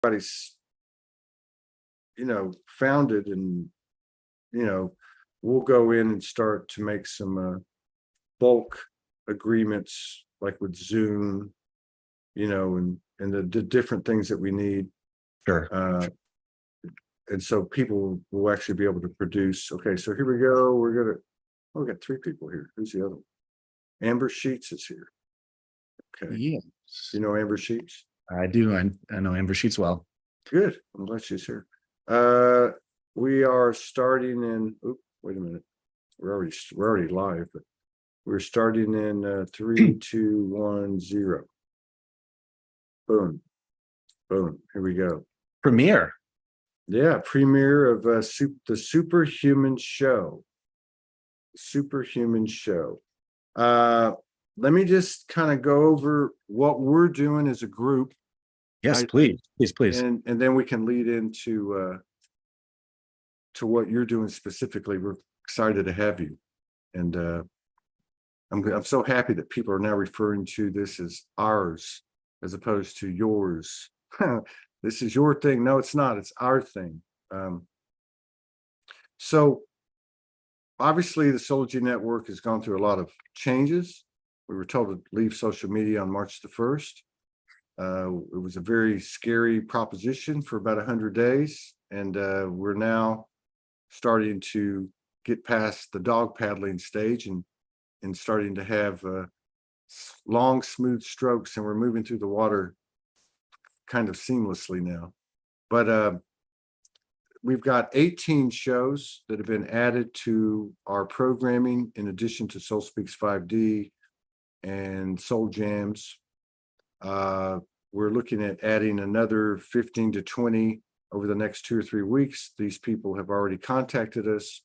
everybody's, founded and, you know, we'll go in and start to make some bulk agreements like with Zoom, and the different things that we need. Sure. And so people will actually be able to produce. Okay, so here we go. We got three people here. Who's the other one? Amber Sheets is here. Okay. Yes, You know Amber Sheets? I do. I know Amber Sheets well. Good. I'm glad she's here. We are starting in, wait a minute. We're already live, but we're starting in 3, 2, 1, 0. Boom. Boom. Here we go. Premiere. Yeah, premiere of the Superhuman Show. Superhuman Show. Let me just kind of go over what we're doing as a group. Yes, please. And then we can lead into to what you're doing specifically. We're excited to have you. And I'm so happy that people are now referring to this as ours as opposed to yours. This is your thing. No, it's not. It's our thing. So obviously the Sology Network has gone through a lot of changes. We were told to leave social media on March the 1st. It was a very scary proposition for about 100 days. And we're now starting to get past the dog paddling stage and starting to have long, smooth strokes. And we're moving through the water kind of seamlessly now. But we've got 18 shows that have been added to our programming in addition to Soul Speaks 5D and Soul Jams. We're looking at adding another 15 to 20 over the next 2 or 3 weeks. These people have already contacted us,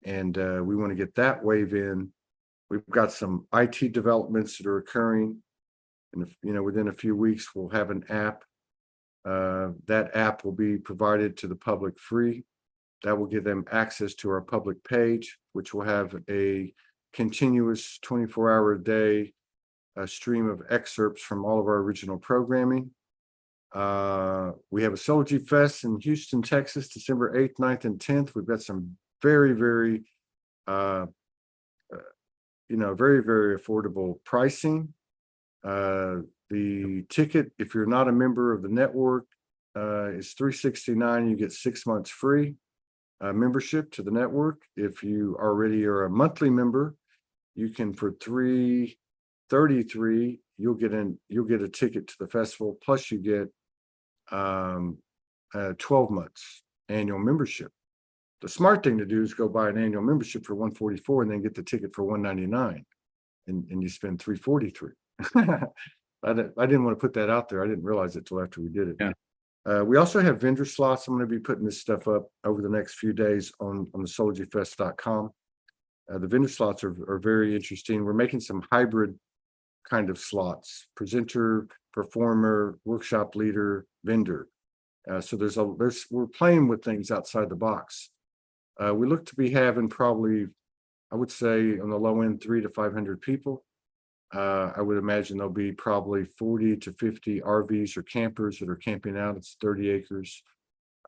and we want to get that wave in. We've got some IT developments that are occurring, and within a few weeks we'll have an app. That app will be provided to the public free. That will give them access to our public page, which will have a continuous 24-hour a day stream of excerpts from all of our original programming. We have a Sology Fest in Houston, Texas, December 8th, 9th, and 10th. We've got some very, very, very, very affordable pricing. The ticket, if you're not a member of the network, is $369. You get 6 months free membership to the network. If you already are a monthly member, you can, for $333, you'll get a ticket to the festival, plus you get 12 months annual membership. The smart thing to do is go buy an annual membership for $144 and then get the ticket for $199, and you spend $343. I didn't want to put that out there. I didn't realize it till after we did it. Yeah. We also have vendor slots. I'm going to be putting this stuff up over the next few days on the SologyFest.com. The vendor slots are very interesting. We're making some hybrid kind of slots: presenter, performer, workshop leader, vendor. So we're playing with things outside the box. We look to be having probably, I would say, on the low end, 300 to 500 people. I would imagine there'll be probably 40 to 50 RVs or campers that are camping out. It's 30 acres.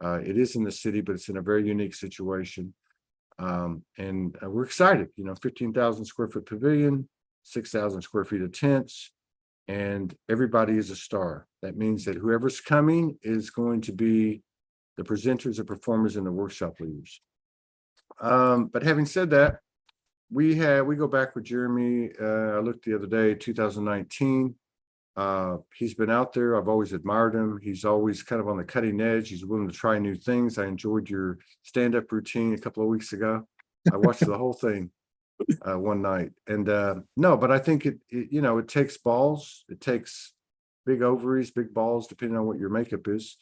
It is in the city, but it's in a very unique situation. And we're excited. 15,000 square foot pavilion, 6,000 square feet of tents, and everybody is a star. That means that whoever's coming is going to be the presenters, the performers, and the workshop leaders. But having said that, we go back with Jeremy. I looked the other day, 2019. He's been out there. I've always admired him. He's always kind of on the cutting edge. He's willing to try new things. I enjoyed your stand-up routine a couple of weeks ago. I watched the whole thing one night. And no, but I think it takes balls. It takes big ovaries, big balls, depending on what your makeup is,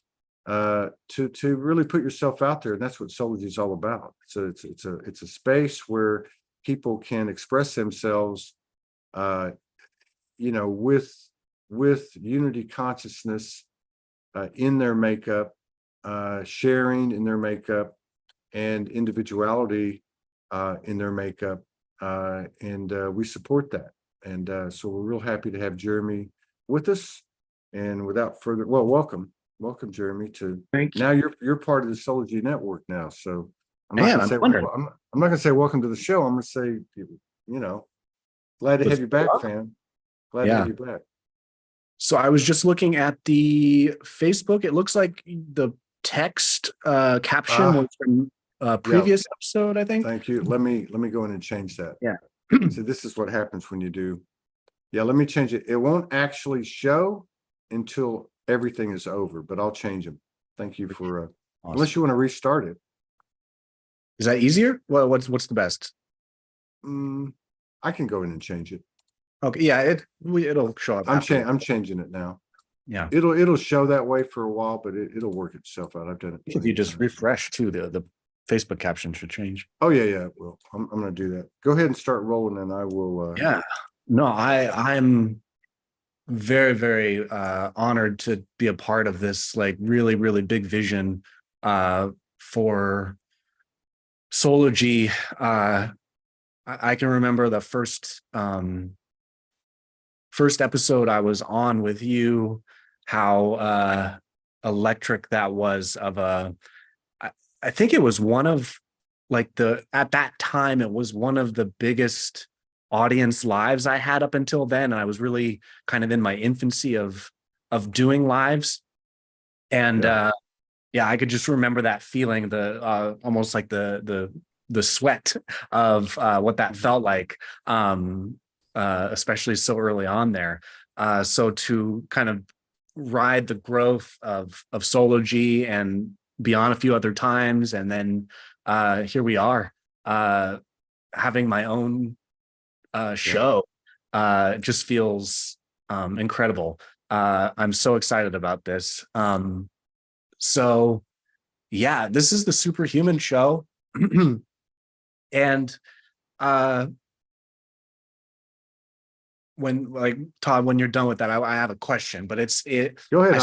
to really put yourself out there. And that's what Sology is all about. So it's a space where people can express themselves, with unity consciousness in their makeup, sharing in their makeup, and individuality in their makeup. And we support that. And so we're real happy to have Jeremy with us. And without further, welcome. welcome, Jeremy. To Thank you. now, you're part of the Solargy network now. So I'm not Man, gonna I'm say honored. I'm not gonna say welcome to the show. I'm gonna say, glad to have you back, fam. Glad to Yeah. have you back. So I was just looking at the Facebook. It looks like the text caption was from a previous episode, I think. Thank you. Let me go in and change that. Yeah. So this is what happens when you do. Yeah, let me change it. It won't actually show until everything is over, but I'll change them. Thank you for Awesome. unless you want to restart it. Is that easier? Well, what's the best? I can go in and change it. Okay, yeah, it'll show up. I'm changing it now. Yeah. It'll show that way for a while, but it'll work itself out. I've done it. If you just refresh too, the Facebook caption should change. Oh yeah. Well, I'm gonna do that. Go ahead and start rolling, and I will. Yeah. No, I'm very, very honored to be a part of this like really, really big vision for Solargy. I can remember the first episode I was on with you, how electric that was. I think it was one of at that time, it was one of the biggest audience lives I had up until then. And I was really kind of in my infancy of doing lives. And I could just remember that feeling, the almost like the sweat of what that felt like, especially so early on there. So to kind of ride the growth of Solargy and beyond a few other times, and then here we are having my own show. Just feels incredible. I'm so excited about this. So yeah, this is the Superhuman show. And when Todd, when you're done with that, I have a question, but go ahead.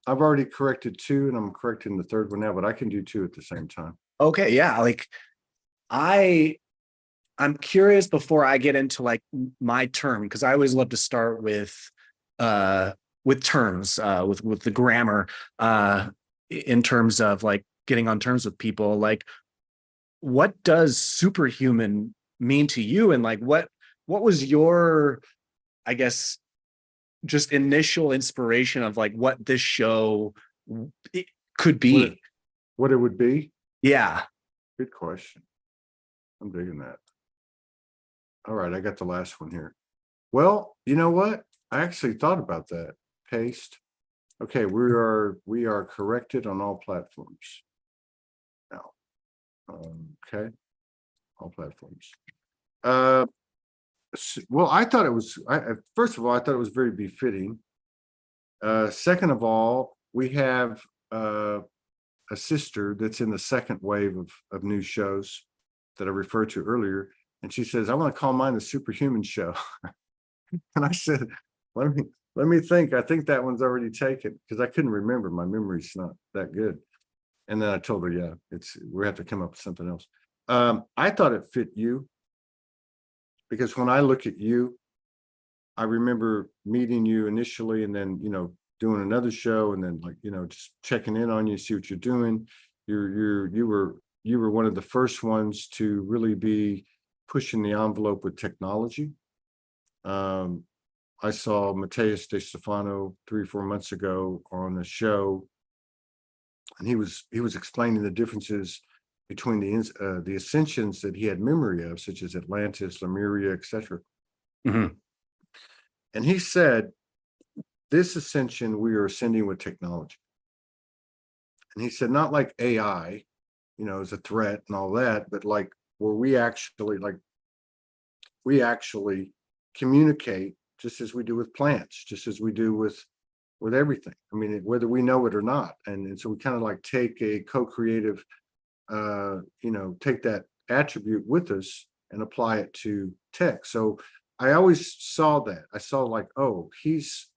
I've already corrected 2 and I'm correcting the 3rd one now, but I can do 2 at the same time. Okay. Yeah. I'm curious before I get into like my term, because I always love to start with terms, with the grammar, in terms of like getting on terms with people. Like, what does superhuman mean to you? And like, what was your, I guess, just initial inspiration of like what this show could be? What it would be? Yeah. Good question. I'm digging that. All right, I got the last one here. Well, you know what? I actually thought about that. Paste. Okay, we are corrected on all platforms now. Okay, all platforms. Well, I thought it was. First of all, I thought it was very befitting. Second of all, we have a sister that's in the second wave of new shows that I referred to earlier. And she says, I want to call mine the Superhuman Show. And I said, let me think. I think that one's already taken, because I couldn't remember. My memory's not that good. And then I told her, yeah, we have to come up with something else. I thought it fit you, because when I look at you, I remember meeting you initially, and then, doing another show, and then just checking in on you, see what you're doing. You were one of the first ones to really be pushing the envelope with technology. I saw Mateus De Stefano 3 or 4 months ago on a show, and he was explaining the differences between the ascensions that he had memory of, such as Atlantis, Lemuria, etc. Mm-hmm. And he said, this ascension, we are ascending with technology. And he said, not like AI, as a threat and all that, but like where we actually communicate just as we do with plants, just as we do with everything. I mean, whether we know it or not. And so we kind of like take a co-creative, take that attribute with us and apply it to tech. So I always saw that. I saw like, oh, he's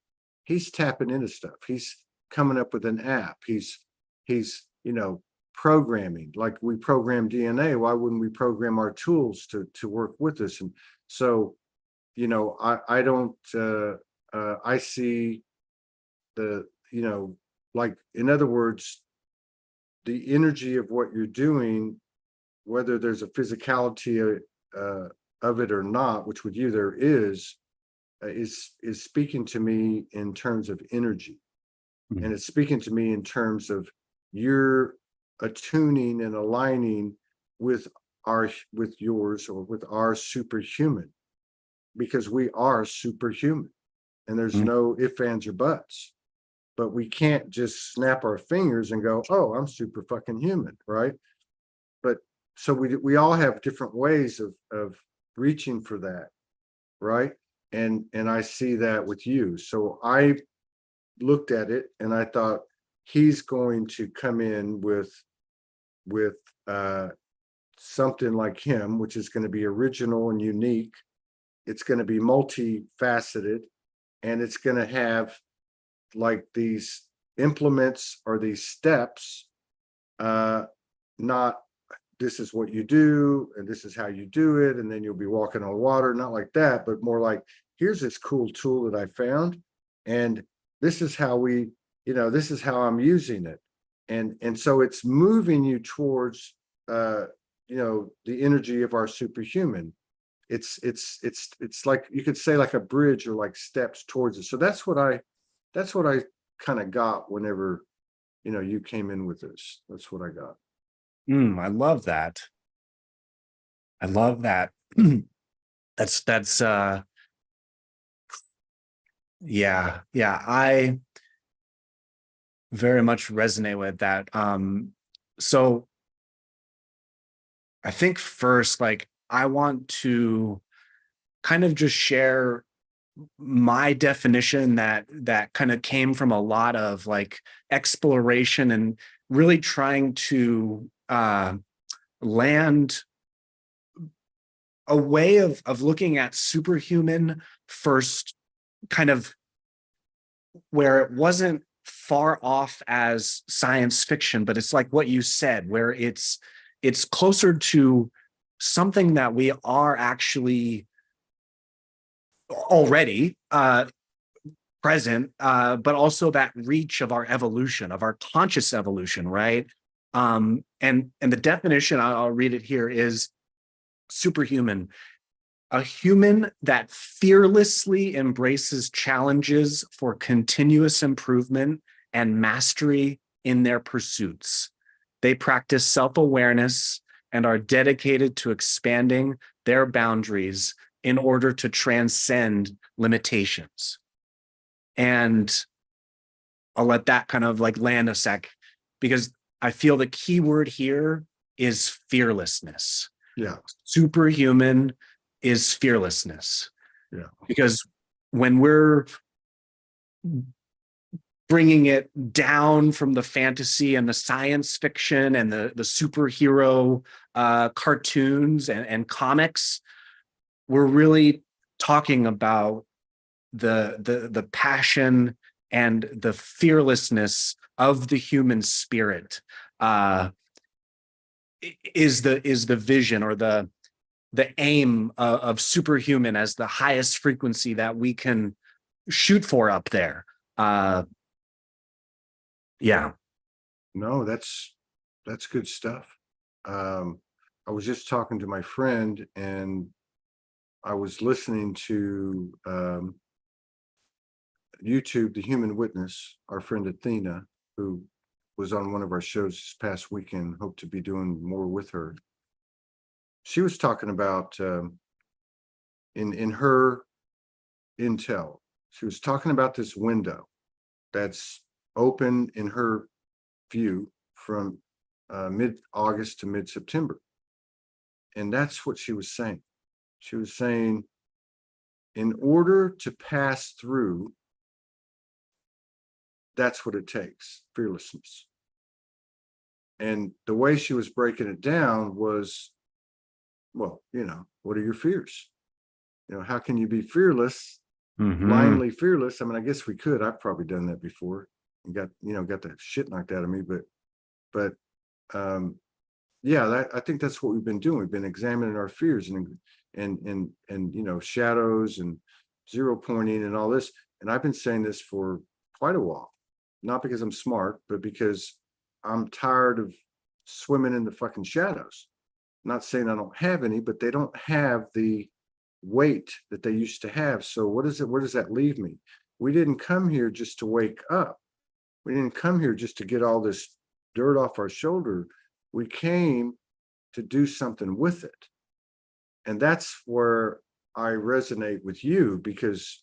tapping into stuff. He's coming up with an app. He's programming, like we program DNA. Why wouldn't we program our tools to work with us? And so, I don't, I see the, like, in other words, the energy of what you're doing, whether there's a physicality of it or not, which with you there is speaking to me in terms of energy. Mhm. And it's speaking to me in terms of you're attuning and aligning with with yours, or with our superhuman, because we are superhuman, and there's Mhm. no ifs, ands, or buts. But we can't just snap our fingers and go, oh, I'm super fucking human, right? But so we all have different ways of reaching for that, right? And I see that with you. So I looked at it and I thought, he's going to come in with something like him, which is going to be original and unique. It's going to be multifaceted, and it's going to have like these implements or these steps, not this is what you do and this is how you do it, and then you'll be walking on water, not like that, but more like, here's this cool tool that I found, and this is how this is how I'm using it. And so it's moving you towards the energy of our superhuman. It's like, you could say, like a bridge, or like steps towards it. So that's what I kind of got whenever you came in with this. That's what I got. I love that. I love that. That's yeah, yeah. I very much resonate with that. So I think first, like, I want to kind of just share my definition that kind of came from a lot of like exploration and really trying to land a way of looking at superhuman first, kind of where it wasn't far off as science fiction, but it's like what you said, where it's closer to something that we are actually already present, but also that reach of our evolution, of our conscious evolution, right? And the definition, I'll read it here, is superhuman: a human that fearlessly embraces challenges for continuous improvement and mastery in their pursuits. They practice self-awareness and are dedicated to expanding their boundaries in order to transcend limitations. And I'll let that kind of like land a sec, because I feel the key word here is fearlessness. Yeah. Superhuman is fearlessness. Yeah. Because when we're bringing it down from the fantasy and the science fiction and the superhero cartoons and comics, we're really talking about the passion and the fearlessness of the human spirit, is the vision, or the aim of superhuman as the highest frequency that we can shoot for up there. Yeah. No, that's good stuff. I was just talking to my friend, and I was listening to YouTube, The Human Witness, our friend Athena, who was on one of our shows this past weekend. Hope to be doing more with her. She was talking about in her intel, she was talking about this window that's open in her view from mid-August to mid-September. And that's what she was saying. She was saying, in order to pass through, that's what it takes: fearlessness. And the way she was breaking it down was, well, what are your fears? How can you be fearless, blindly fearless? I mean, I guess we could. I've probably done that before and got the shit knocked out of me. But yeah, I think that's what we've been doing. We've been examining our fears and shadows and zero pointing and all this. And I've been saying this for quite a while. not because I'm smart, but because I'm tired of swimming in the fucking shadows. Not saying I don't have any, but they don't have the weight that they used to have. So what is it? Where does that leave me? We didn't come here just to wake up. We didn't come here just to get all this dirt off our shoulder. We came to do something with it. And that's where I resonate with you, because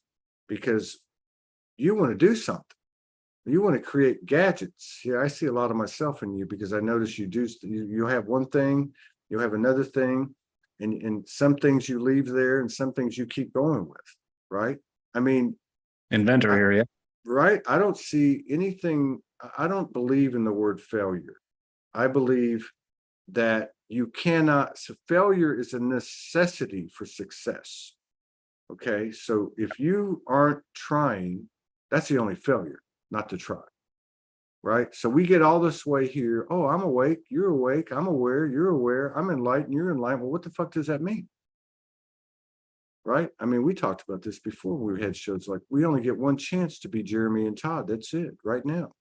you want to do something. You want to create gadgets. Yeah, I see a lot of myself in you, because I notice you do. You have one thing, you have another thing, and some things you leave there, and some things you keep going with. Right? I mean, Inventor area. right? I don't see anything. I don't believe in the word failure. I believe that you cannot. So failure is a necessity for success. Okay, so if you aren't trying, that's the only failure, not to try. Right? So we get all this way here. Oh, I'm awake, you're awake, I'm aware, you're aware, I'm enlightened, you're enlightened. Well, what the fuck does that mean? Right? I mean, we talked about this before. We had shows like, we only get one chance to be Jeremy and Todd. That's it right now.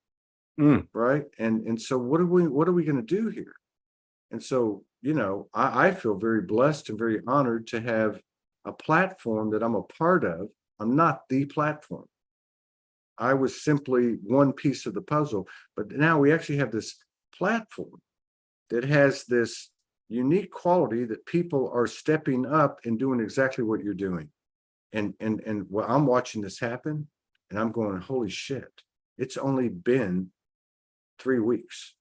Right? And so what are we going to do here? And so, you know, I feel very blessed and very honored to have a platform that I'm a part of. I'm not the platform. I was simply one piece of the puzzle, but now we actually have this platform that has this unique quality that people are stepping up and doing exactly what you're doing. And well, I'm watching this happen, and I'm going, holy shit, it's only been 3 weeks.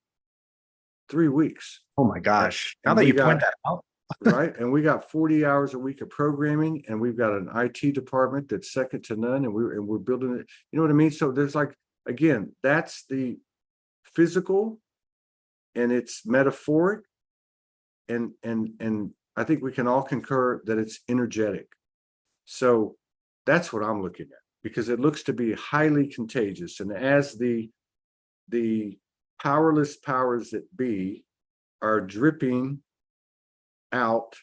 3 weeks. Oh my gosh. Now And that we you got, point that out. right? And we got 40 hours a week of programming, and we've got an IT department that's second to none, and we're building it. You know what I mean? So there's like, again, that's the physical, and it's metaphoric, and I think we can all concur that it's energetic. So that's what I'm looking at, because it looks to be highly contagious. And as the powerless powers that be are dripping out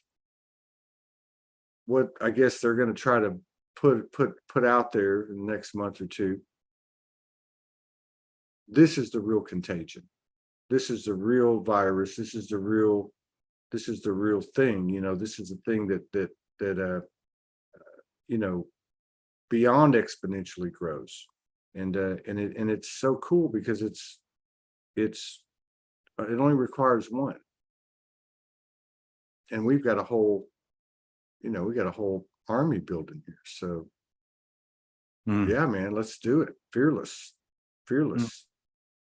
what I guess they're going to try to put out there in the next month or two, this is the real contagion. This is the real virus. This is the real thing. You know, this is the thing that you know, beyond exponentially grows. And it's so cool, because it only requires one. And we've got a whole, you know, we got a whole army building here. So yeah, man, let's do it. Fearless.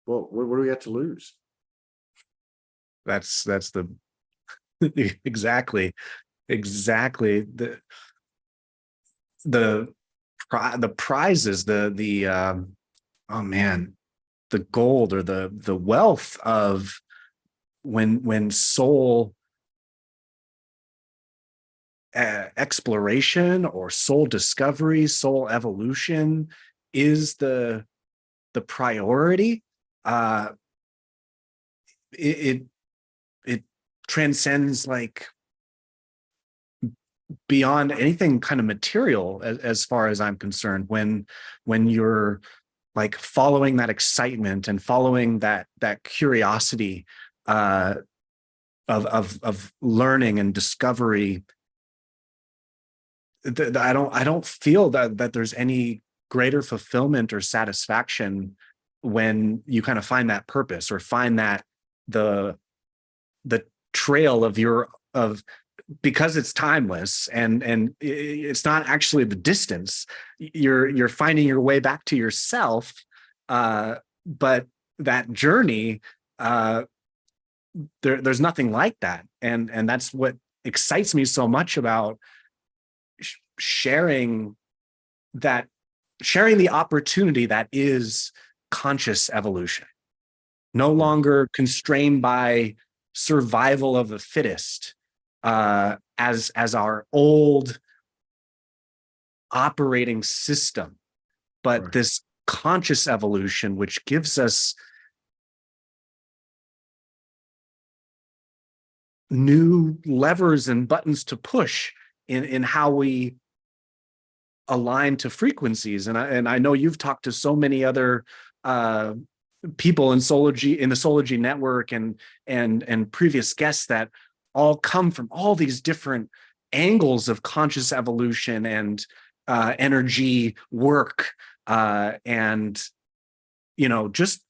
Well, what do we have to lose? That's the exactly the prizes, oh man, the gold, or the wealth of when soul exploration or soul discovery, soul evolution is the priority. It transcends, like, beyond anything kind of material, as far as I'm concerned, when you're like following that excitement and following that curiosity of learning and discovery. I don't feel that there's any greater fulfillment or satisfaction when you kind of find that purpose, or find that the trail of because it's timeless, and it's not actually the distance. You're finding your way back to yourself, but that journey, there's nothing like that, and that's what excites me so much about sharing the opportunity that is conscious evolution, no longer constrained by survival of the fittest, as our old operating system, but Right. this conscious evolution, which gives us new levers and buttons to push in how we align to frequencies. And I know you've talked to so many other people in Solargy, in the Solargy network, and previous guests that all come from all these different angles of conscious evolution and energy work, and just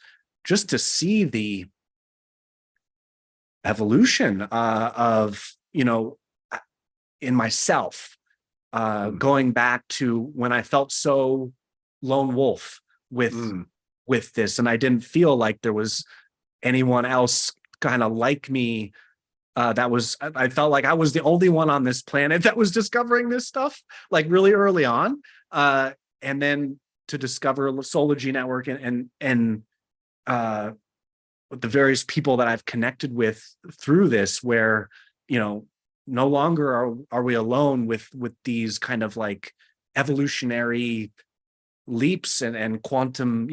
to see the evolution of in myself, going back to when I felt so lone wolf with this, and I didn't feel like there was anyone else kind of like me. I felt like I was the only one on this planet that was discovering this stuff, like really early on. And then to discover Solargy Network and the various people that I've connected with through this, where, no longer are we alone with these kind of like evolutionary leaps and quantum,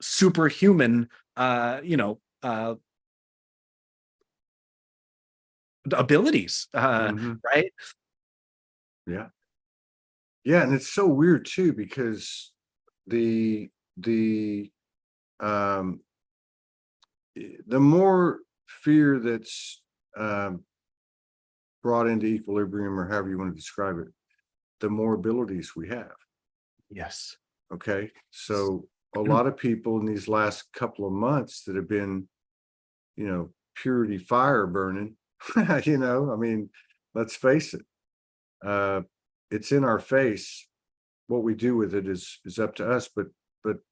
superhuman, abilities, right? Yeah. Yeah. And it's so weird too, because the more fear that's brought into equilibrium, or however you want to describe it, the more abilities we have. Yes. Okay. So a lot of people in these last couple of months that have been, purity fire burning, I mean, let's face it. It's in our face. What we do with it is up to us. But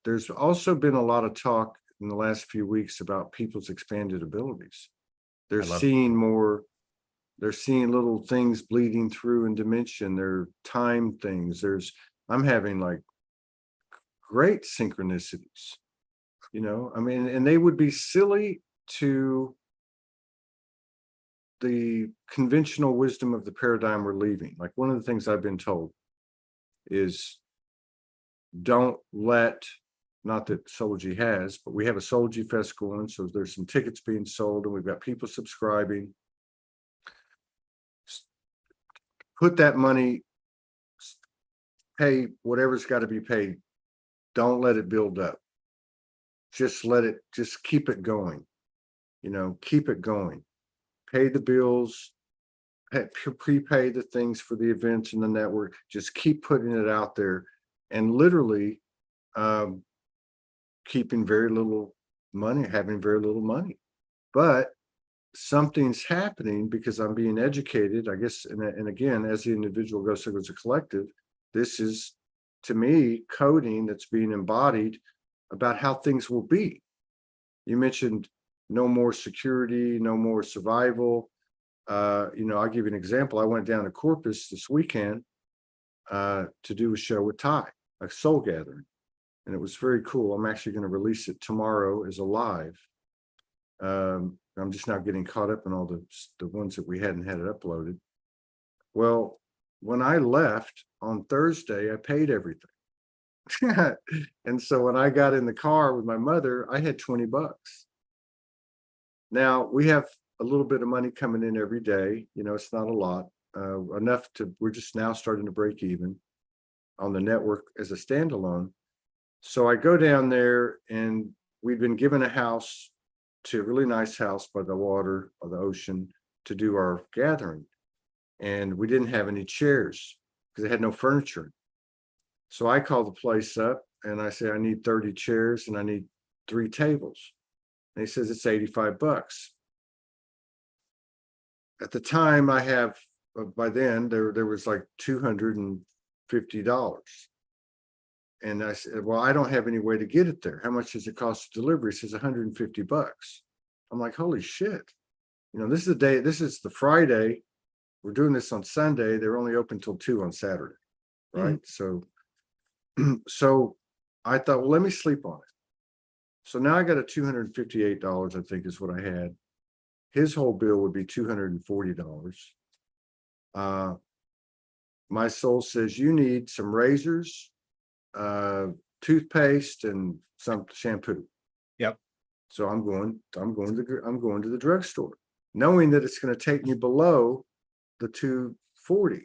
there's also been a lot of talk in the last few weeks about people's expanded abilities. They're seeing more. They're seeing little things bleeding through in dimension. They're time things. I'm having like great synchronicities, I mean, and they would be silly to the conventional wisdom of the paradigm we're leaving. Like, one of the things I've been told is, don't let, not that Solargy has, but we have a Solargy Fest going, so there's some tickets being sold and we've got people subscribing. Put that money, pay whatever's got to be paid. Don't let it build up. Just keep it going. Keep it going. Pay the bills, prepay the things for the events in the network. Just keep putting it out there, and literally keeping very little money, having very little money. But something's happening because I'm being educated, I guess. And again, as the individual goes through as a collective, this is, to me, coding that's being embodied about how things will be. You mentioned no more security, no more survival. I'll give you an example. I went down to Corpus this weekend to do a show with Ty, a soul gathering, and it was very cool. I'm actually going to release it tomorrow as a live. I'm just now getting caught up in all the ones that we hadn't had it uploaded. Well, when I left on Thursday, I paid everything. And so when I got in the car with my mother, I had $20. Now we have a little bit of money coming in every day. It's not a lot, enough we're just now starting to break even on the network as a standalone. So I go down there, and we've been given a house, to a really nice house by the water or the ocean, to do our gathering. And we didn't have any chairs because they had no furniture. So I called the place up and I say, I need 30 chairs and I need 3 tables. And he says, it's $85. At the time, I have, by then there was like $250. And I said, well, I don't have any way to get it there. How much does it cost to deliver? He says $150. I'm like, holy shit. This is the Friday. We're doing this on Sunday. They're only open till 2 on Saturday. Right. So I thought, well, let me sleep on it. So now I got a $258, I think is what I had. His whole bill would be $240. My soul says, you need some razors, toothpaste, and some shampoo. Yep. So I'm going to the drugstore, knowing that it's going to take me below the $240.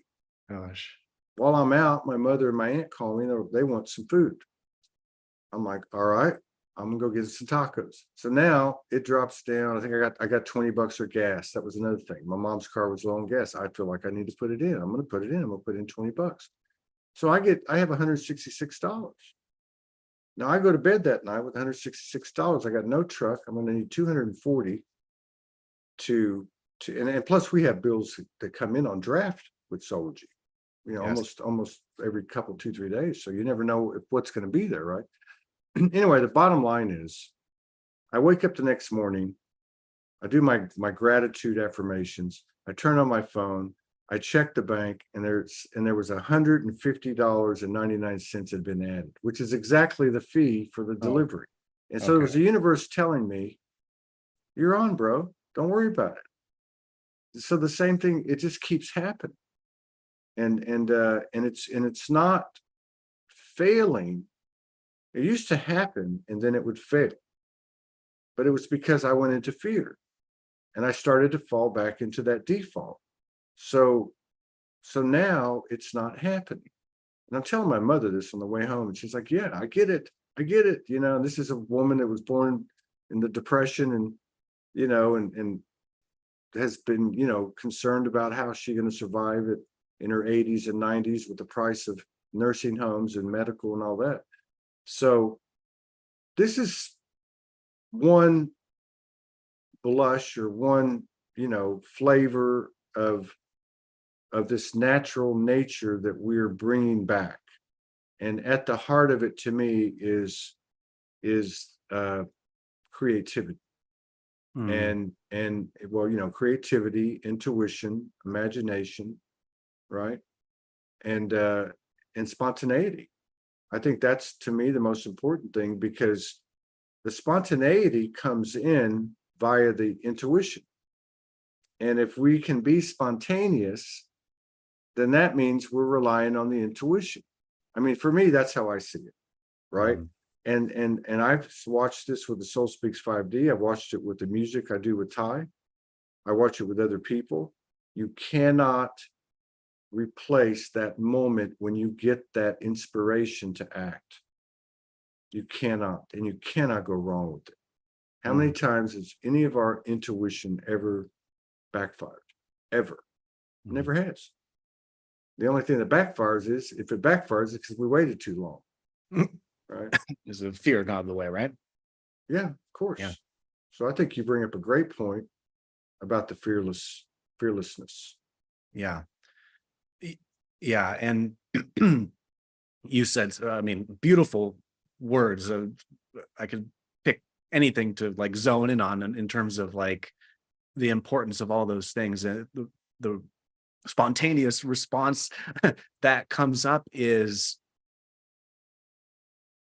Gosh. while I'm out, my mother and my aunt call me, they want some food. I'm like, all right, I'm gonna go get some tacos. So now it drops down. I think I got $20 for gas. That was another thing. My mom's car was low on gas. I feel like I need to put it in. I'm gonna put it in. I'm gonna put in $20. So I have $166. Now I go to bed that night with $166. I got no truck. I'm gonna need 240 to and plus we have bills that come in on draft with Sology. Yes. Almost every couple, 2-3 days. So you never know what's going to be there, right? Anyway, the bottom line is I wake up the next morning, I do my gratitude affirmations, I turn on my phone, I check the bank, and there was $150.99 had been added, which is exactly the fee for the Oh, delivery. And so it okay. was the universe telling me, you're on, bro. Don't worry about it. So the same thing, it just keeps happening. And it's not failing. It used to happen and then it would fail. But it was because I went into fear and I started to fall back into that default. So now it's not happening. And I'm telling my mother this on the way home, and she's like, yeah, I get it. I get it. This is a woman that was born in the Depression and and has been, concerned about how she's going to survive it in her 80s and 90s with the price of nursing homes and medical and all that. So this is one blush or one, flavor of this natural nature that we're bringing back. And at the heart of it, to me, is creativity. Mm. And well, creativity, intuition, imagination, right? And spontaneity. I think that's, to me, the most important thing, because the spontaneity comes in via the intuition. And if we can be spontaneous, then that means we're relying on the intuition. I mean, for me, that's how I see it, right? Mm. And I've watched this with the Soul Speaks 5D. I've watched it with the music I do with Ty. I watch it with other people. You cannot replace that moment when you get that inspiration to act. You cannot, and you cannot go wrong with it. How many Mm. times has any of our intuition ever backfired? Ever? Mm. Never has. The only thing that backfires is, if it backfires, it's because we waited too long, right? Is the fear got in the way, right? Yeah, of Yeah. course. So I think you bring up a great point about the fearlessness. Yeah. Yeah. And you said, I mean, beautiful words. I could pick anything to like zone in on in terms of like the importance of all those things. And the spontaneous response that comes up is,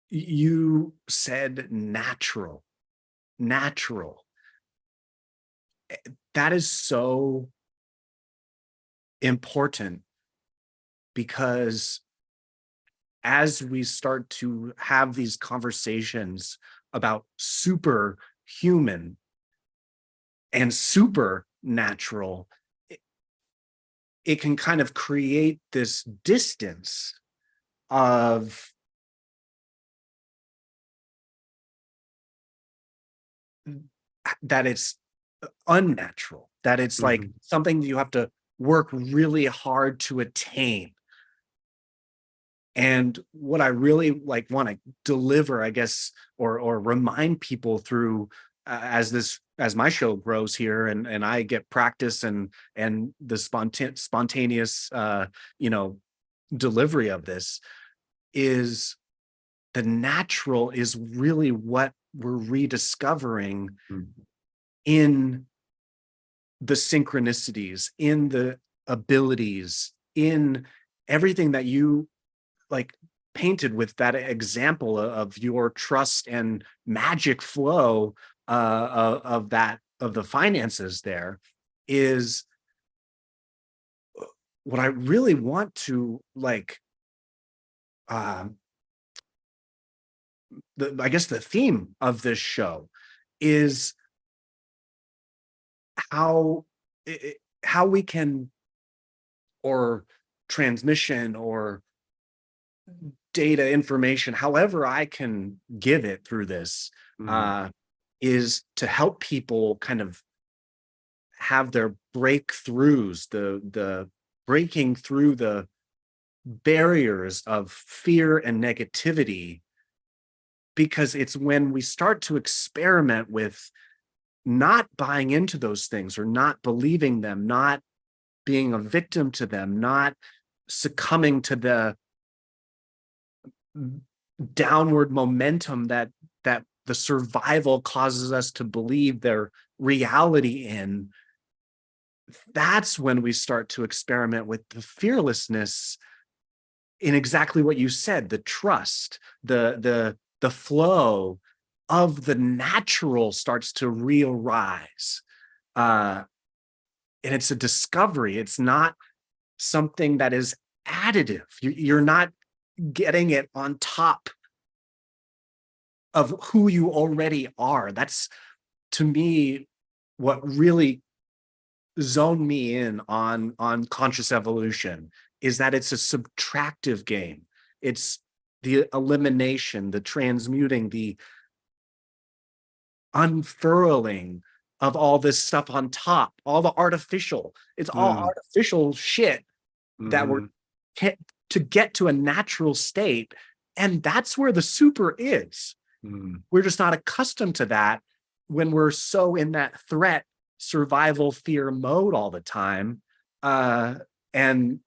you said natural. That is so important, because as we start to have these conversations about superhuman and supernatural, it can kind of create this distance of that it's unnatural, that it's like Mhm. something you have to work really hard to attain. And what I really like want to deliver, I guess, or remind people through, as my show grows here, and I get practice and the spontaneous delivery of this, is the natural is really what we're rediscovering Mhm. in the synchronicities, in the abilities, in everything that you like painted with that example of your trust and magic flow, of the finances. There is what I really want to like, um I guess the theme of this show is how how we can, or transmission or data information, however I can give it through this, is to help people kind of have their breakthroughs, the breaking through the barriers of fear and negativity, because it's when we start to experiment with not buying into those things or not believing them, not being a victim to them, not succumbing to the downward momentum that the survival causes us to believe their reality in. That's when we start to experiment with the fearlessness in exactly what you said, the trust, the flow of the natural starts to rise. And it's a discovery. It's not something that is additive. You're not getting it on top of who you already are. That's, to me, what really zoned me in on conscious evolution, is that it's a subtractive game. It's the elimination, the transmuting, the unfurling of all this stuff on top, all the artificial. It's all artificial shit that we're to get to a natural state. And that's where the super is. We're just not accustomed to that when we're so in that threat, survival, fear mode all the time. And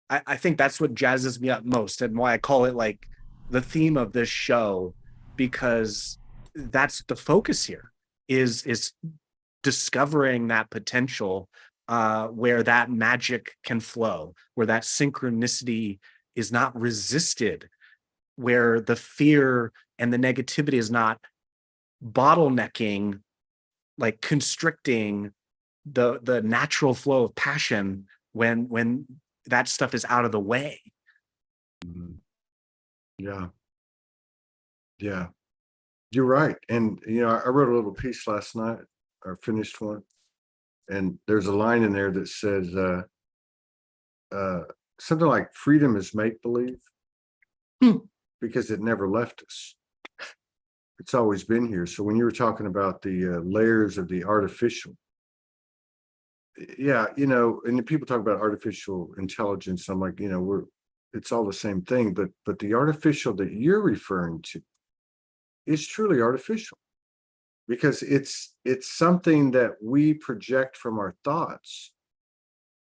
I think that's what jazzes me up most, and why I call it like the theme of this show, because that's the focus here, is discovering that potential, where that magic can flow, where that synchronicity is not resisted, where the fear and the negativity is not bottlenecking, like constricting the natural flow of passion when that stuff is out of the way. Yeah. Yeah. You're right. And, I wrote a little piece last night, or finished one. And there's a line in there that says, something like freedom is make-believe because it never left us. It's always been here. So when you were talking about the layers of the artificial, yeah, and people talk about artificial intelligence. I'm like, it's all the same thing, but the artificial that you're referring to is truly artificial, because it's something that we project from our thoughts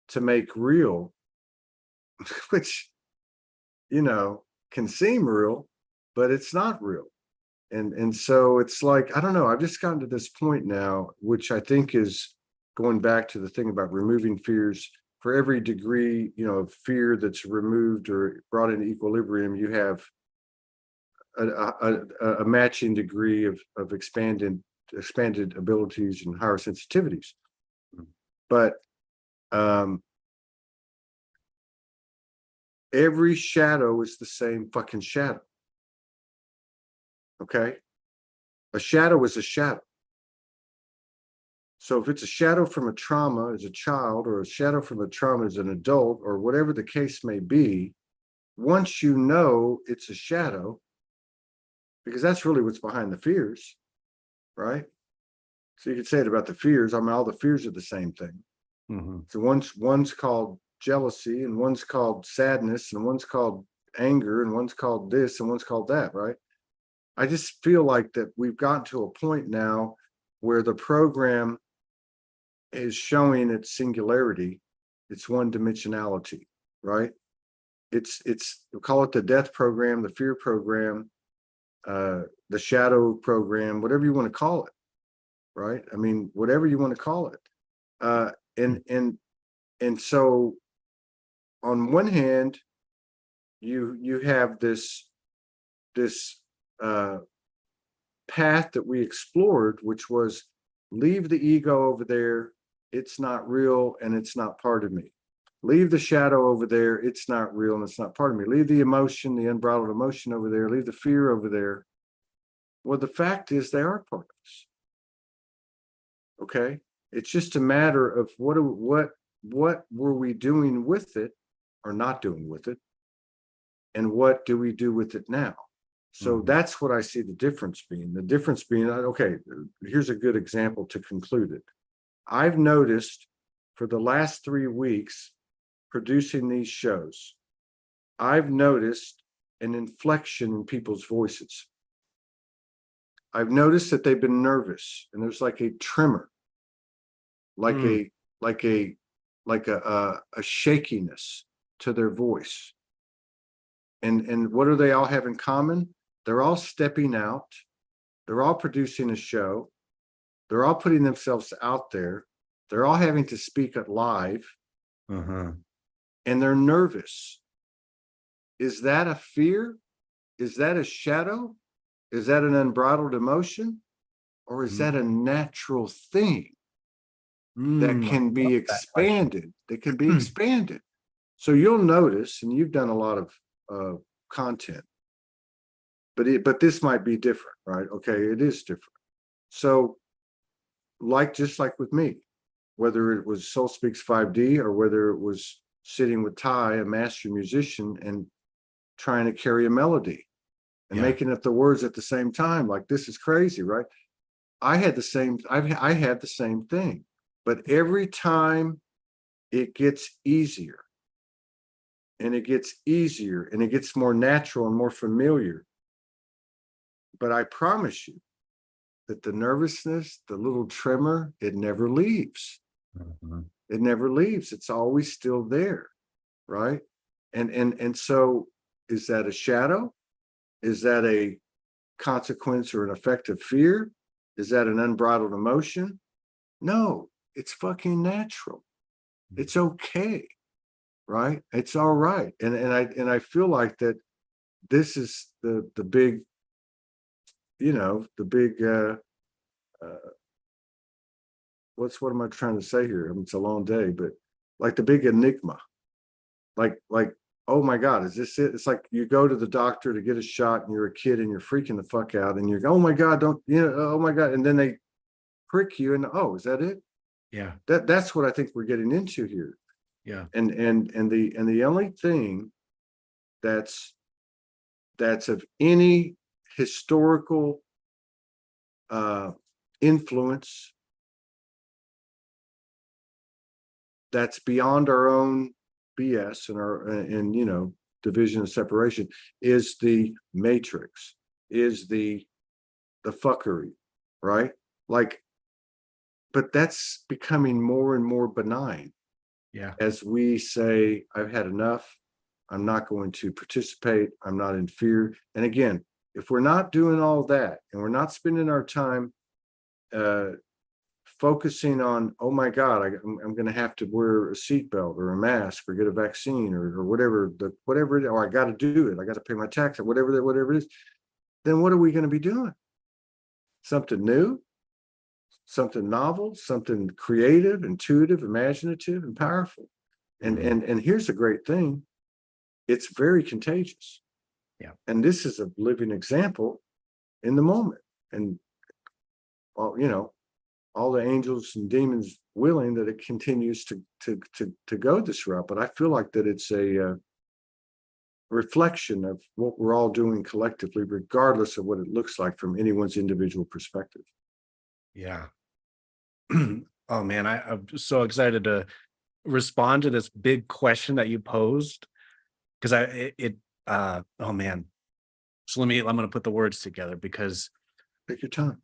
to make real, which, can seem real, but it's not real. And so it's like, I don't know, I've just gotten to this point now, which I think is going back to the thing about removing fears. For every degree, of fear that's removed or brought into equilibrium, you have a matching degree of expanded abilities and higher sensitivities. But every shadow is the same fucking shadow. Okay? A shadow is a shadow. So if it's a shadow from a trauma as a child, or a shadow from a trauma as an adult, or whatever the case may be, once you know it's a shadow, because that's really what's behind the fears, right? So you could say it about the fears. I mean, all the fears are the same thing. So one's called jealousy, and one's called sadness, and one's called anger, and one's called this, and one's called that, right? I just feel like that we've gotten to a point now where the program is showing its singularity, its one dimensionality, right? It's we'll call it the death program, the fear program, the shadow program, whatever you want to call it, right? I mean, whatever you want to call it. And so on one hand, you have this path that we explored, which was leave the ego over there. It's not real and it's not part of me. Leave the shadow over there. It's not real and it's not part of me. Leave the emotion, the unbridled emotion over there. Leave the fear over there. Well, the fact is they are part of us. Okay. It's just a matter of what were we doing with it or not doing with it? And what do we do with it now? So Mhm. that's what I see the difference being. The difference being, okay, here's a good example to conclude it. I've noticed for the last 3 weeks producing these shows, I've noticed an inflection in people's voices. I've noticed that they've been nervous and there's like a tremor, like Mm. a like a a shakiness to their voice. And what do they all have in common? They're all stepping out. They're all producing a show. They're all putting themselves out there. They're all having to speak at live, Uh-huh. and they're nervous. Is that a fear? Is that a shadow? Is that an unbridled emotion? Or is that a natural thing that I can love be that question. expanded? That can be expanded. So you'll notice, and you've done a lot of content, but this might be different, right? Okay, it is different. So, just like with me, whether it was Soul Speaks 5D or whether it was sitting with Ty, a master musician, and trying to carry a melody and Yeah. making up the words at the same time, like this is crazy, right? I had the same. I had the same thing, but every time it gets easier, and it gets easier, and it gets more natural and more familiar. But I promise you that the nervousness, the little tremor, it never leaves. Mhm. It never leaves. It's always still there, right? And so, is that a shadow? Is that a consequence or an effect of fear? Is that an unbridled emotion? No, it's fucking natural. It's okay, right? It's all right. And I feel like that this is the big, the big uh what am I trying to say here? I mean, it's a long day, but like the big enigma. Like, oh my God, is this it? It's like you go to the doctor to get a shot and you're a kid and you're freaking the fuck out and you're, oh my God, don't, oh my God. And then they prick you and, oh, is that it? Yeah. That's what I think we're getting into here. Yeah. And the only thing that's of any historical uh influence that's beyond our own BS and our and division and separation is the matrix, is the fuckery, right? Like, but that's becoming more and more benign Yeah. as we say, I've had enough. I'm not going to participate. I'm not in fear. And again, if we're not doing all that and we're not spending our time uh, focusing on, oh my God, I'm going to have to wear a seatbelt or a mask or get a vaccine or whatever, whatever it is, or I got to do it. I got to pay my tax or whatever it is. Then what are we going to be doing? Something new, something novel, something creative, intuitive, imaginative, and powerful. And Mhm. and here's the great thing: it's very contagious. Yeah. And this is a living example in the moment. And all all the angels and demons willing that it continues to go this route. But I feel like that it's a reflection of what we're all doing collectively, regardless of what it looks like from anyone's individual perspective. Yeah. Oh man, I'm just so excited to respond to this big question that you posed because oh man. So I'm gonna put the words together because Take your time.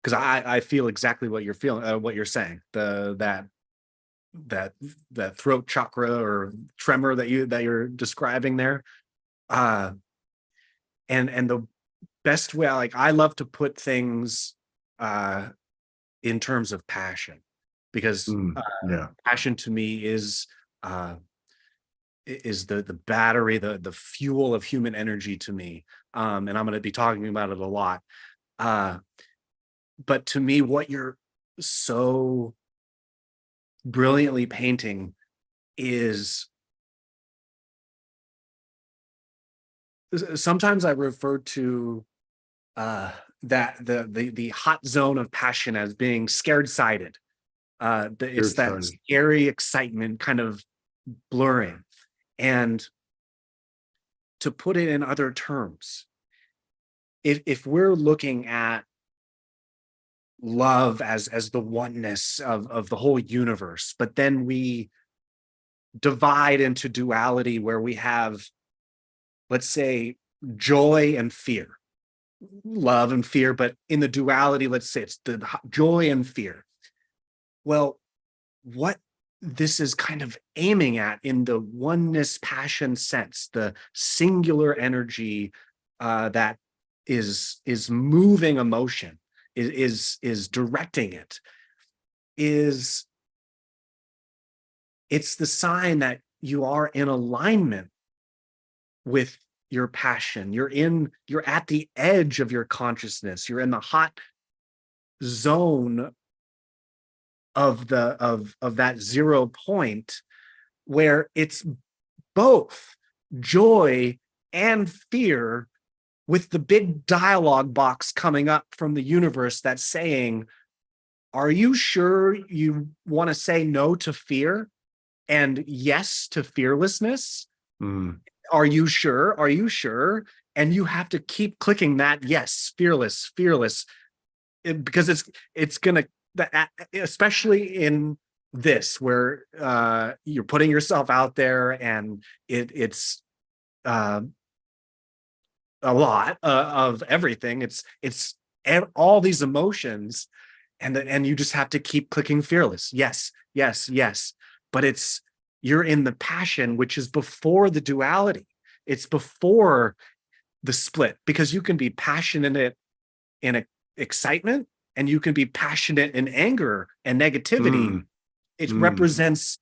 because I feel exactly what you're feeling, what you're saying. That that throat chakra or tremor that you're describing there. Uh and the best way, like I love to put things uh in terms of passion because Yeah. passion to me uh is the battery, the fuel of human energy to me. And I'm going to be talking about it a lot. Uh but to me, what you're so brilliantly painting is sometimes I refer to that the hot zone of passion as being scared sided. It's that excited. scary excitement kind of blurring. And to put it in other terms, if we're looking at love as the oneness of the whole universe, but then we divide into duality where we have, let's say, joy and fear, love and fear, but in the duality, let's say it's the joy and fear. Well, what this is kind of aiming at in the oneness passion sense, the singular energy that is moving emotion, is directing it, is it's the sign that you are in alignment with your passion. You're at the edge of your consciousness. You're in the hot zone of that 0 point where it's both joy and fear, with the big dialogue box coming up from the universe that's saying, are you sure you want to say no to fear and yes to fearlessness? Mm. Are you sure? Are you sure? And you have to keep clicking that yes, fearless, because it's gonna, especially in this where you're putting yourself out there, and it's a lot of everything. It's all these emotions, and you just have to keep clicking fearless. Yes, yes, yes. But you're in the passion, which is before the duality. It's before the split, because you can be passionate in excitement, and you can be passionate in anger and negativity. Mm. It Mm. represents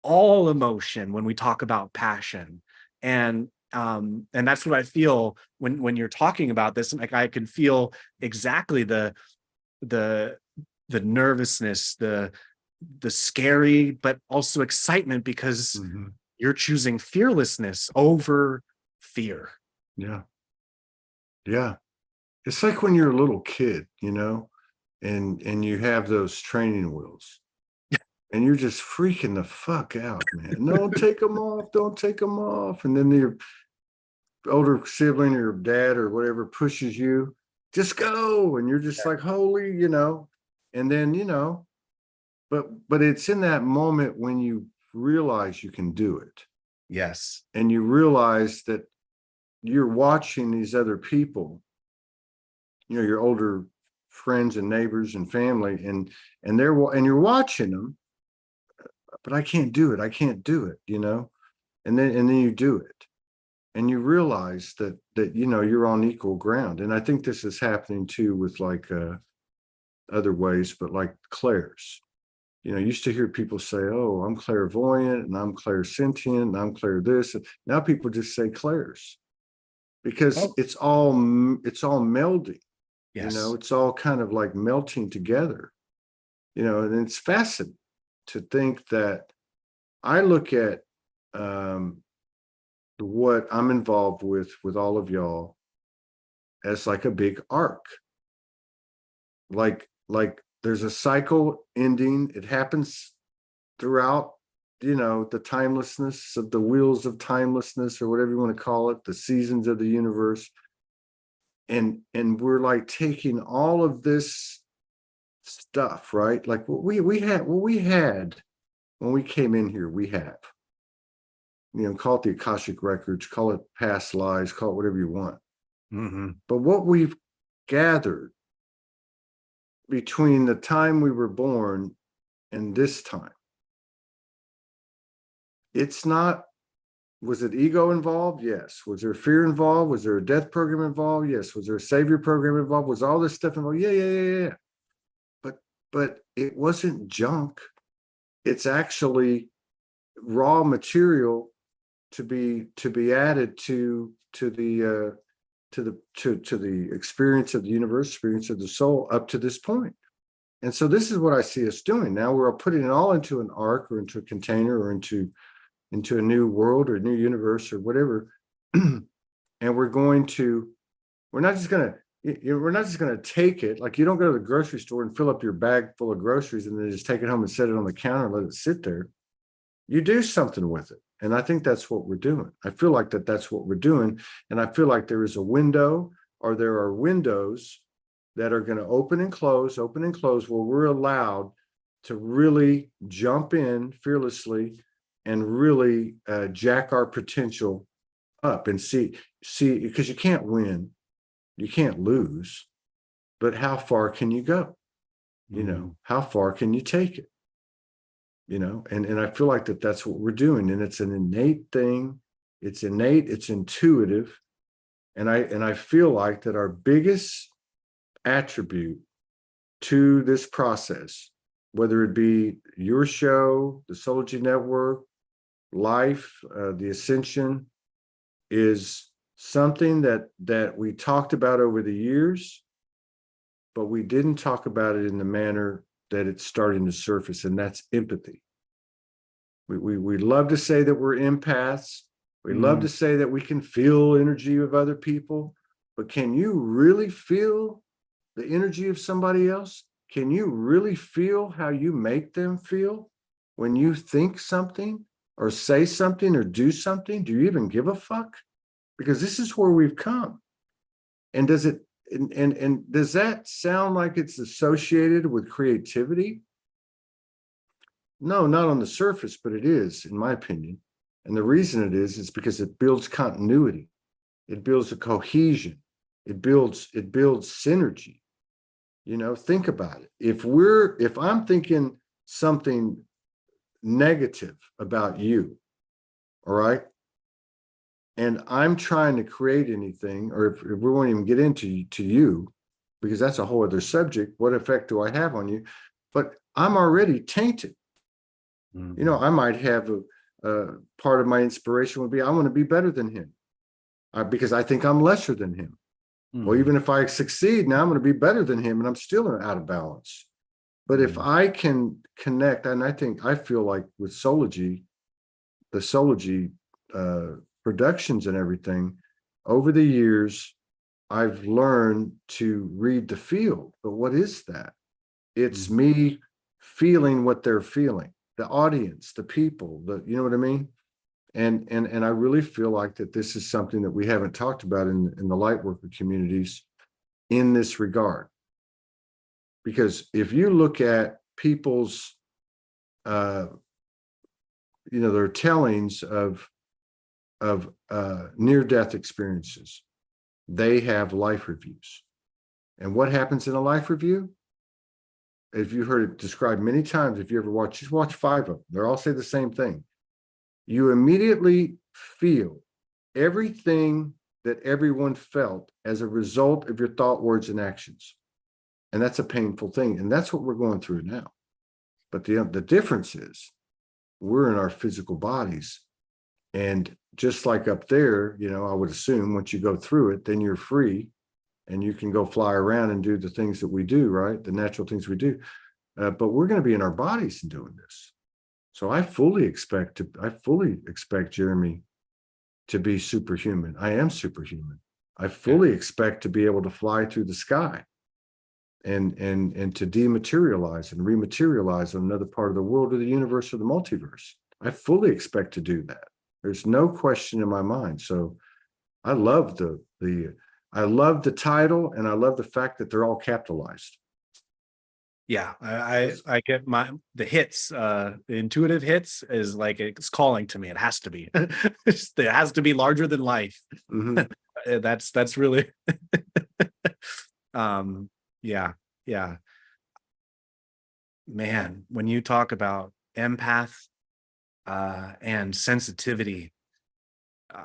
all emotion when we talk about passion. And that's what I feel when you're talking about this. Like, I can feel exactly the nervousness, the scary, but also excitement, because Mhm. you're choosing fearlessness over fear. Yeah. Yeah. It's like when you're a little kid, and you have those training wheels and you're just freaking the fuck out, man. Don't take them off. Don't take them off. And then your older sibling or your dad or whatever pushes you, just go. And you're just like, holy, and then, but it's in that moment when you realize you can do it. Yes. And you realize that you're watching these other people, your older friends and neighbors and family, and you're watching them, but I can't do it. I can't do it, and then you do it, and you realize that you're on equal ground. And I think this is happening too with like other ways, but like clairs. I used to hear people say, "Oh, I'm clairvoyant and I'm clairsentient and I'm clair this." Now people just say clairs because Oh, it's all melding. yes. It's all kind of like melting together. And it's fascinating to think that I look at what I'm involved with all of y'all as like a big arc. Like there's a cycle ending. It happens throughout, the timelessness of the wheels of timelessness, or whatever you want to call it, the seasons of the universe. And we're like taking all of this stuff, right? Like what we had when we came in here, we have, call it the Akashic records, call it past lives, call it whatever you want. Mm-hmm. But what we've gathered between the time we were born and this time, it's not, was it ego involved? Yes. Was there fear involved? Was there a death program involved? Yes. Was there a savior program involved? Was all this stuff involved? Yeah. But it wasn't junk. It's actually raw material to be added to the experience of the universe, experience of the soul up to this point. And so this is what I see us doing. Now we're putting it all into an ark or into a container or into a new world or a new universe or whatever. And we're not just going to, we're not just going to take it. Like, you don't go to the grocery store and fill up your bag full of groceries and then just take it home and set it on the counter and let it sit there. You do something with it. And I think that's what we're doing. I feel like that's what we're doing. And I feel like there is a window, or there are windows that are going to open and close, where we're allowed to really jump in fearlessly and really jack our potential up and see, because you can't win, you can't lose, but how far can you go? You know, how far can you take it? You know, and I feel like that's what we're doing, and it's an innate thing. It's innate, it's intuitive. And I feel like that our biggest attribute to this process, whether it be your show, the Soulology Network, life, the Ascension, is something that we talked about over the years, but we didn't talk about it in the manner that it's starting to surface, and that's empathy. We love to say that we're empaths. We love to say that we can feel energy of other people, but can you really feel the energy of somebody else? Can you really feel how you make them feel when you think something or say something or do something? Do you even give a fuck? Because this is where we've come. And does it, and does that sound like it's associated with creativity? No, not on the surface, but it is, in my opinion. And the reason it is because it builds continuity. It builds a cohesion. It builds synergy. You know, think about it. If I'm thinking something negative about you, all right, and I'm trying to create anything, or if we won't even get into you, because that's a whole other subject, what effect do I have on you? But I'm already tainted. You know, I might have a part of my inspiration would be, I want to be better than him, because I think I'm lesser than him. Well, even if I succeed, now I'm going to be better than him, and I'm still out of balance. But if I can connect, and I feel like with Soulology, the Soulology productions and everything, over the years, I've learned to read the field. But what is that? It's me feeling what they're feeling, the audience, the people, you know what I mean? And I really feel like that this is something that we haven't talked about in the lightworker communities in this regard. Because if you look at people's, their tellings of near-death experiences, they have life reviews. And what happens in a life review? If you heard it described many times, if you ever just watch 5 of them, they all say the same thing. You immediately feel everything that everyone felt as a result of your thought, words, and actions. And that's a painful thing. And that's what we're going through now. But the difference is we're in our physical bodies. And just like up there, I would assume once you go through it, then you're free and you can go fly around and do the things that we do, right? The natural things we do. But we're going to be in our bodies and doing this. So I fully expect Jeremy to be superhuman. I am superhuman. I fully expect to be able to fly through the sky and to dematerialize and rematerialize on another part of the world or the universe or the multiverse. I fully expect to do that. There's no question in my mind. So I love I love the title, and I love the fact that they're all capitalized. Yeah, I get the hits, the intuitive hits is like, it's calling to me. It has to be. It has to be larger than life. That's really yeah. Man, when you talk about empath and sensitivity,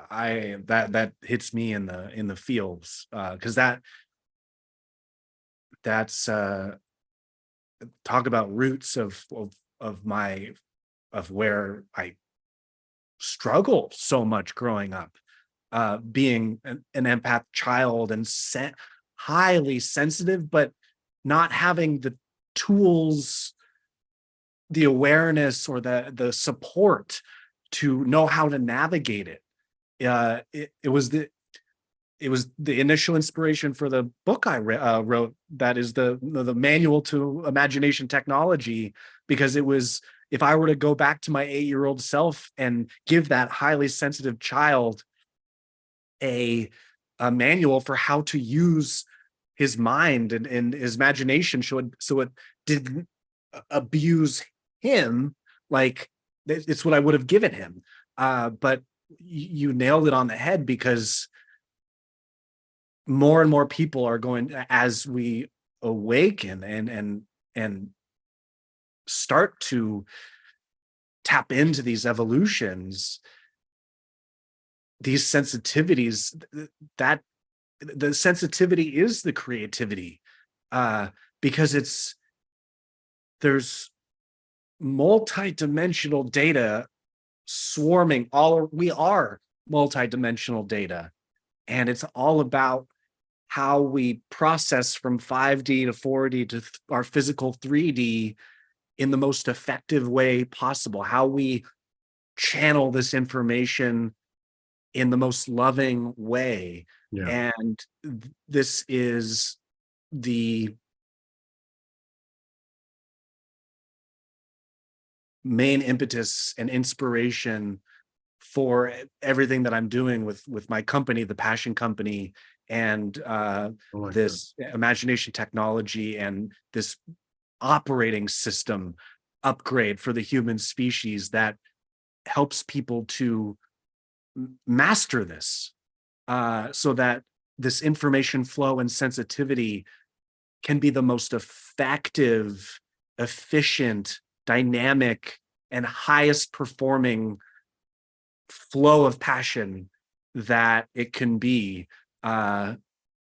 that hits me in the feels, because that's talk about roots of where I struggle so much growing up, being an empath child and highly sensitive, but not having the tools, the awareness, or the support to know how to navigate it. It was it was the initial inspiration for the book I wrote. That is the manual to imagination technology, because it was, if I were to go back to my 8-year-old self and give that highly sensitive child a manual for how to use his mind and his imagination, so it didn't abuse him, like it's what I would have given him. But you nailed it on the head, because more and more people are going, as we awaken and start to tap into these evolutions, these sensitivities, that the sensitivity is the creativity, because there's multi-dimensional data swarming we are multi-dimensional data, and it's all about how we process from 5D to 4D to our physical 3D in the most effective way possible, how we channel this information in the most loving way. Yeah. And this is the main impetus and inspiration for everything that I'm doing with my company, the Passion Company, and I like that. this imagination technology and this operating system upgrade for the human species that helps people to master this, so that this information flow and sensitivity can be the most effective, efficient, dynamic, and highest performing flow of passion that it can be,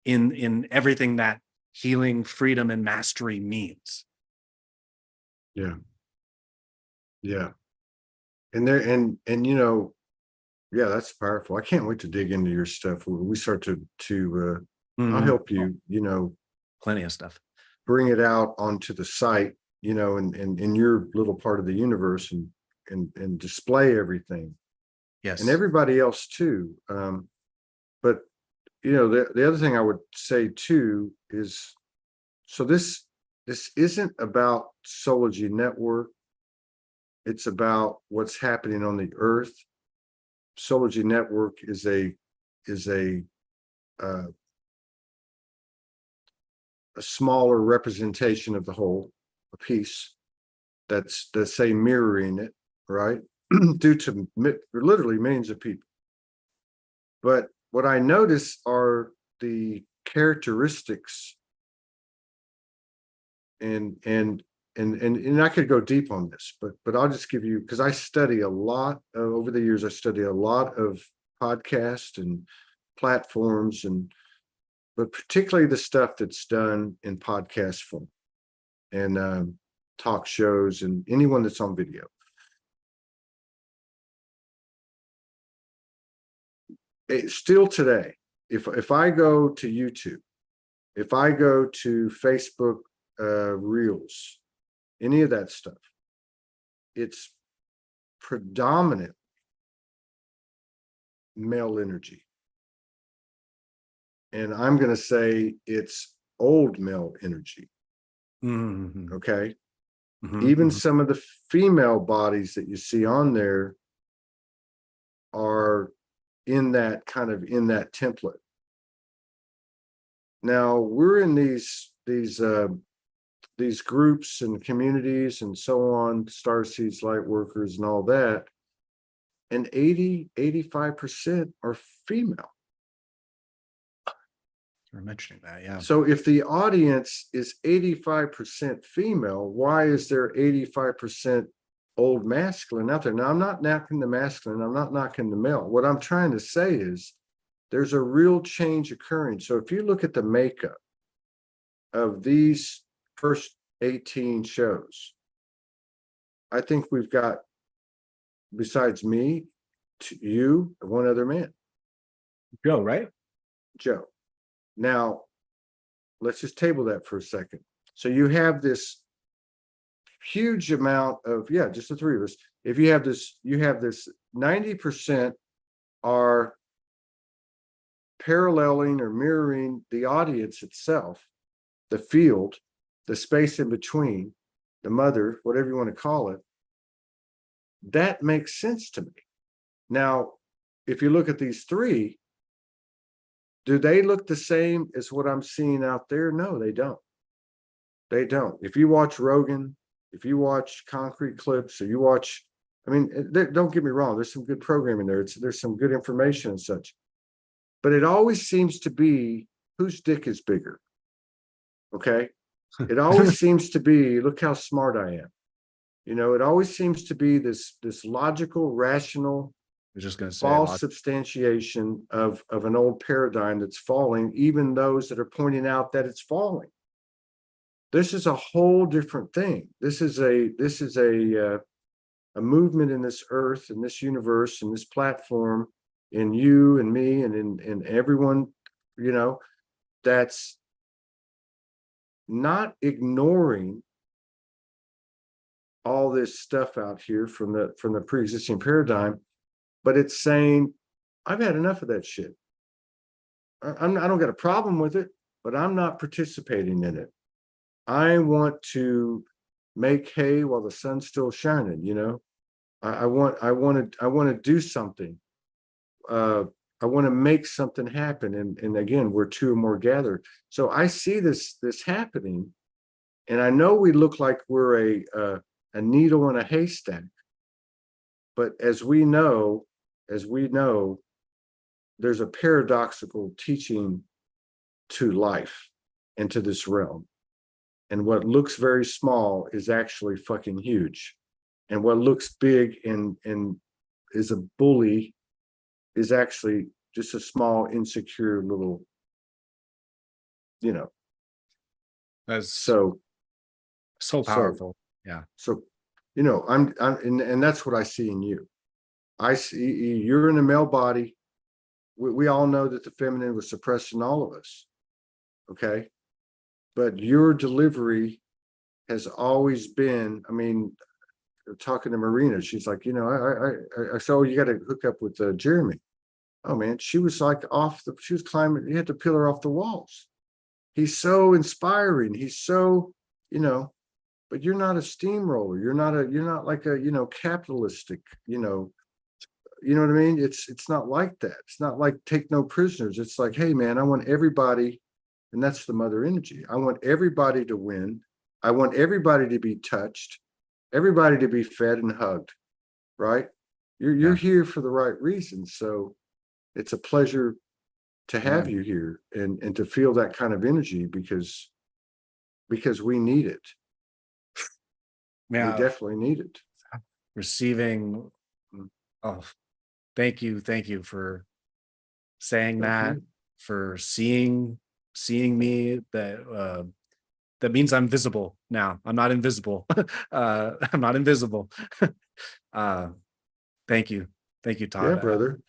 in everything that healing, freedom, and mastery means. Yeah. Yeah. And there, and you know, yeah, that's powerful. I can't wait to dig into your stuff. We start to I'll help you, you know, Plenty of stuff. bring it out onto the site, you know, and in your little part of the universe, and display everything, Yes. and everybody else too. But you know, the other thing I would say too is, so this isn't about Sology Network. It's about what's happening on the earth. Sology Network is uh, a smaller representation of the whole, a piece that's say mirroring it, right? Due to literally millions of people. But what I notice are the characteristics, and I could go deep on this, but I'll just give you, because I study a lot over the years. I study a lot of podcasts and platforms, but particularly the stuff that's done in podcast form, and talk shows, and anyone that's on video. Still today, if I go to YouTube, if I go to Facebook Reels, any of that stuff, it's predominant male energy. And I'm going to say it's old male energy. Mm-hmm. Okay. Mm-hmm. Even some of the female bodies that you see on there are in that template. Now we're in these groups and communities and so on, starseeds, light workers, and all that, and 85% are female. You're mentioning that, yeah. So if the audience is 85% female, why is there 85% old masculine out there? Now, I'm not knocking the masculine, I'm not knocking the male. What I'm trying to say is there's a real change occurring. So if you look at the makeup of these first 18 shows, I think we've got, besides me, you, one other man. Joe, right? Joe. Now, let's just table that for a second. So you have this huge amount of, yeah, just the three of us. If you have this 90% are paralleling or mirroring the audience itself, the field, the space in between, the mother, whatever you want to call it, that makes sense to me. Now, if you look at these three, do they look the same as what I'm seeing out there? No, they don't. They don't. If you watch Rogan, if you watch Concrete Clips, or you watch, I mean, don't get me wrong, there's some good programming there. There's some good information and such. But it always seems to be whose dick is bigger. Okay. It always seems to be, look how smart I am. You know, it always seems to be this logical, rational, I was just going to say false substantiation of an old paradigm that's falling, even those that are pointing out that it's falling. This is a whole different thing. This is a movement in this earth, in this universe, in this platform, in you and me and in everyone, you know, that's not ignoring all this stuff out here from the pre-existing paradigm, but it's saying, I've had enough of that shit. I don't got a problem with it, but I'm not participating in it. I want to make hay while the sun's still shining, you know. I want to do something. I want to make something happen. And again, we're two or more gathered. So I see this happening, and I know we look like we're a needle in a haystack. But as we know, there's a paradoxical teaching to life and to this realm. And what looks very small is actually fucking huge. And what looks big and is a bully is actually just a small, insecure little, you know. that's So powerful. Yeah. So, you know, and that's what I see in you. I see you're in a male body. We all know that the feminine was suppressed in all of us. Okay. But your delivery has always been, I mean, talking to Marina, she's like, you know, I saw you got to hook up with Jeremy. Oh man, she was like she was climbing, you had to peel her off the walls. He's so inspiring. He's so, you know, but you're not a steamroller. You're not like a, you know, capitalistic, you know what I mean? It's not like that. It's not like take no prisoners. It's like, hey man, I want everybody, and that's the mother energy. I want everybody to win. I want everybody to be touched, everybody to be fed and hugged, right? You're here for the right reasons. So it's a pleasure to have you here and to feel that kind of energy because we need it. Yeah. We definitely need it. Receiving. Oh, thank you for saying that, for seeing me. That means I'm visible now. I'm not invisible. I'm not invisible. Thank you, Todd. Yeah, brother.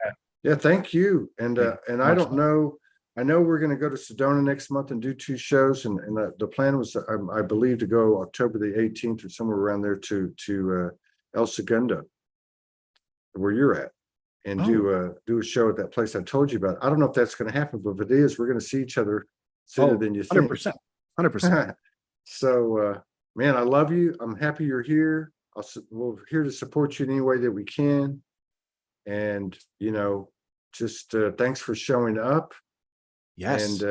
Yeah, thank you. And I don't know. I know we're going to go to Sedona next month and do 2 shows, and the plan was, I believe, to go October the 18th or somewhere around there to El Segundo, where you're at, and do a show at that place I told you about. I don't know if that's going to happen, but if it is, we're going to see each other sooner than you think. 100%. So, man, I love you. I'm happy you're here. We're here to support you in any way that we can. And, you know, just thanks for showing up. Yes.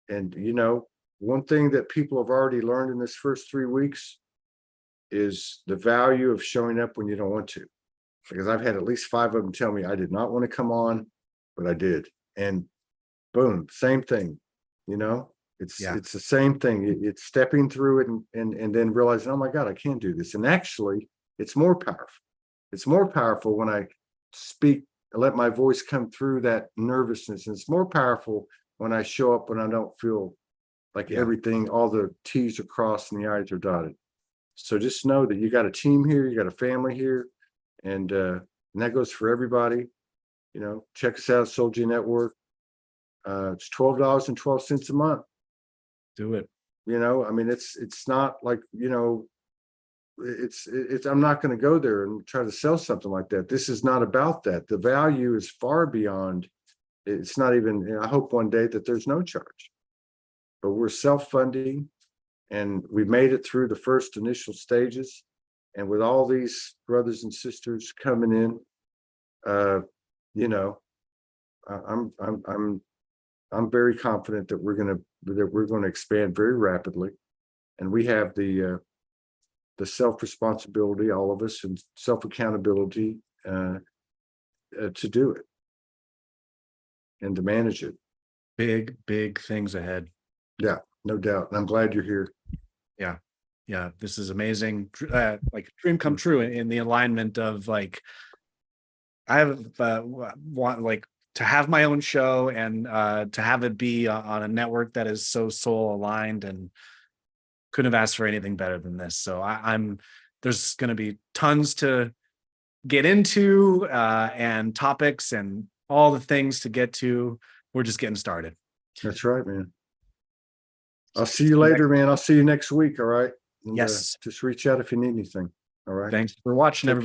And, you know, one thing that people have already learned in this first 3 weeks is the value of showing up when you don't want to. Because I've had at least 5 of them tell me I did not want to come on, but I did. And boom, same thing, you know. It's the same thing. It's stepping through it and then realizing, oh my God, I can't do this. And actually, it's more powerful. It's more powerful when I speak, I let my voice come through that nervousness. And it's more powerful when I show up when I don't feel like everything, all the T's are crossed and the I's are dotted. So just know that you got a team here, you got a family here, and that goes for everybody. You know, check us out, Soul G Network. It's $12.12 a month. Do it. You know, I mean, it's not like, you know, it's I'm not going to go there and try to sell something like that. This is not about that. The value is far beyond it's not even, I hope one day that there's no charge. But we're self-funding, and we made it through the first initial stages. And with all these brothers and sisters coming in, you know, I'm very confident that we're going to expand very rapidly, and we have the self-responsibility, all of us, and self-accountability to do it and to manage it. Big things ahead. Yeah, no doubt. And I'm glad you're here. Yeah, this is amazing. Like dream come true in the alignment of like, I have want like to have my own show and to have it be on a network that is so soul aligned, and couldn't have asked for anything better than this. So there's going to be tons to get into and topics and all the things to get to. We're just getting started. That's right, man. I'll see you later, man. I'll see you next week. All right. And, Yes. just reach out if you need anything. All right. Thanks for watching, Take everybody. care.